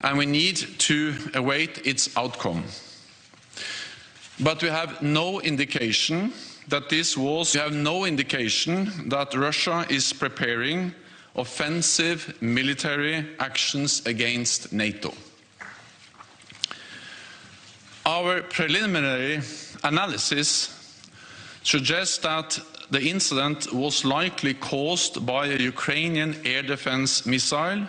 and we need to await its outcome. But we have no indication that Russia is preparing offensive military actions against NATO. Our preliminary analysis suggests that the incident was likely caused by a Ukrainian air defense missile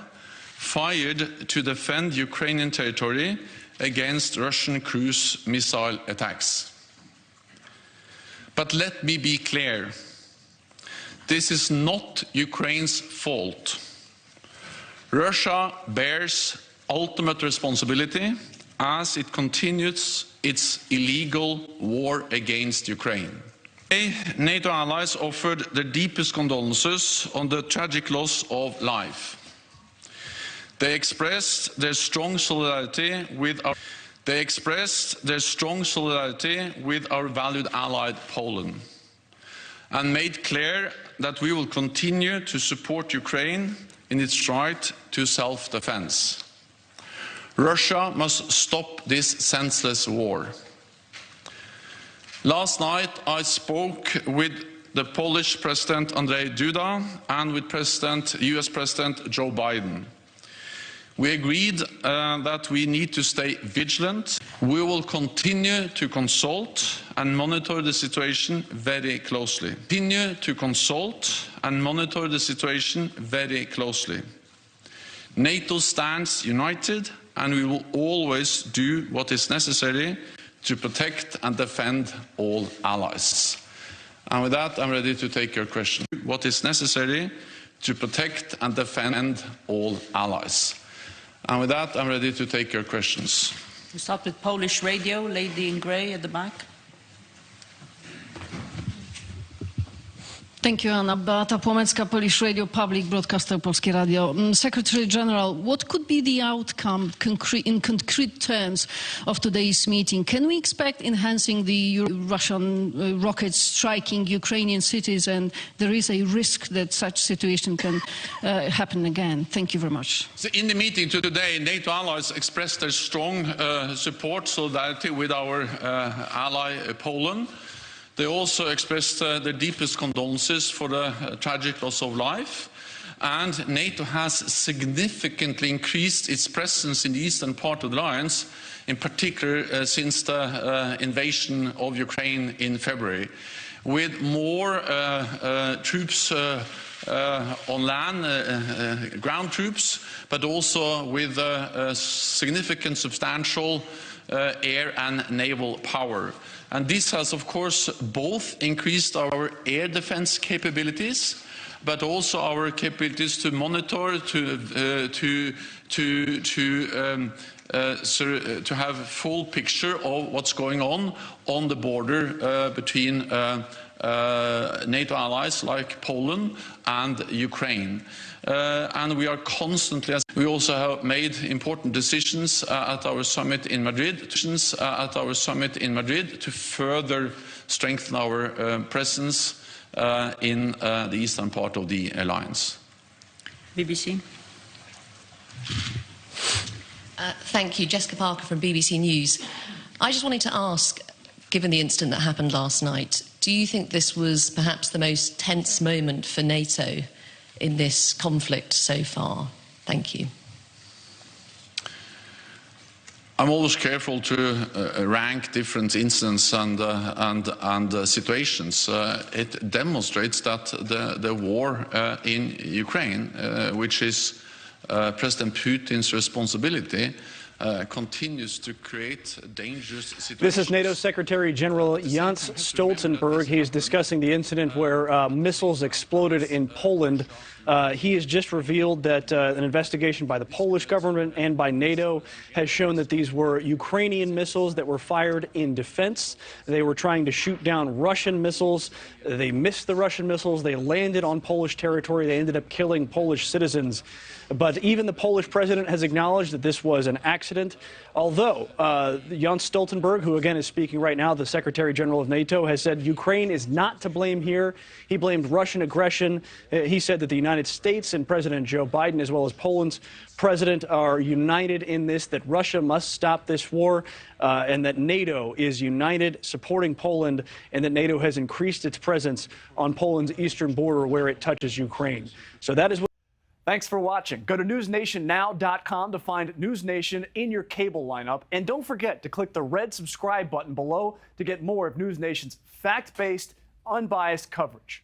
fired to defend Ukrainian territory against Russian cruise missile attacks. But let me be clear, this is not Ukraine's fault. Russia bears ultimate responsibility as it continues its illegal war against Ukraine. Today, NATO allies offered their deepest condolences on the tragic loss of life. They expressed their strong solidarity with our valued ally Poland, and made clear that we will continue to support Ukraine in its right to self-defense. Russia must stop this senseless war. Last night I spoke with the Polish President Andrzej Duda and with US President Joe Biden. We agreed that we need to stay vigilant. We will continue to consult and monitor the situation very closely. NATO stands united, and we will always do what is necessary to protect and defend all allies. And with that, I'm ready to take your question. What is necessary to protect and defend all allies? And with that, I'm ready to take your questions. We start with Polish radio, lady in grey at the back. Thank you, Anna. Beata Płomecka, Polish Radio, Public Broadcaster, Polskie Radio. Secretary General, what could be the outcome in concrete terms of today's meeting? Can we expect enhancing the Russian rockets striking Ukrainian cities, and there is a risk that such situation can happen again? Thank you very much. So in the meeting today, NATO allies expressed their strong solidarity with our ally Poland. They also expressed their deepest condolences for the tragic loss of life. And NATO has significantly increased its presence in the eastern part of the alliance, in particular since the invasion of Ukraine in February, with more troops on land, ground troops, but also with significant, substantial air and naval power. And this has, of course, both increased our air defense capabilities, but also our capabilities to monitor, to have a full picture of what's going on the border between NATO allies like Poland and Ukraine. And we are constantly, we also have made important decisions at our summit in Madrid, to further strengthen our presence in the eastern part of the alliance. BBC. Thank you, Jessica Parker from BBC News. I just wanted to ask, given the incident that happened last night, do you think this was perhaps the most tense moment for NATO in this conflict so far? Thank you. I'm always careful to rank different incidents and situations. It demonstrates that the war in Ukraine, which is President Putin's responsibility, continues to create dangerous situations. This is NATO Secretary General Jens Stoltenberg. He is discussing the incident where missiles exploded in Poland. He has just revealed that an investigation by the Polish government and by NATO has shown that these were Ukrainian missiles that were fired in defense. They were trying to shoot down Russian missiles. They missed the Russian missiles. They landed on Polish territory. They ended up killing Polish citizens. But even the Polish president has acknowledged that this was an accident. accident. Although Jens Stoltenberg, who again is speaking right now, the Secretary General of NATO, has said Ukraine is not to blame here. He blamed Russian aggression. He said that the United States and President Joe Biden, as well as Poland's president, are united in this, that Russia must stop this war, and that NATO is united supporting Poland, and that NATO has increased its presence on Poland's eastern border where it touches Ukraine. So that is what. Thanks for watching. Go to newsnationnow.com to find NewsNation in your cable lineup. And don't forget to click the red subscribe button below to get more of NewsNation's fact-based, unbiased coverage.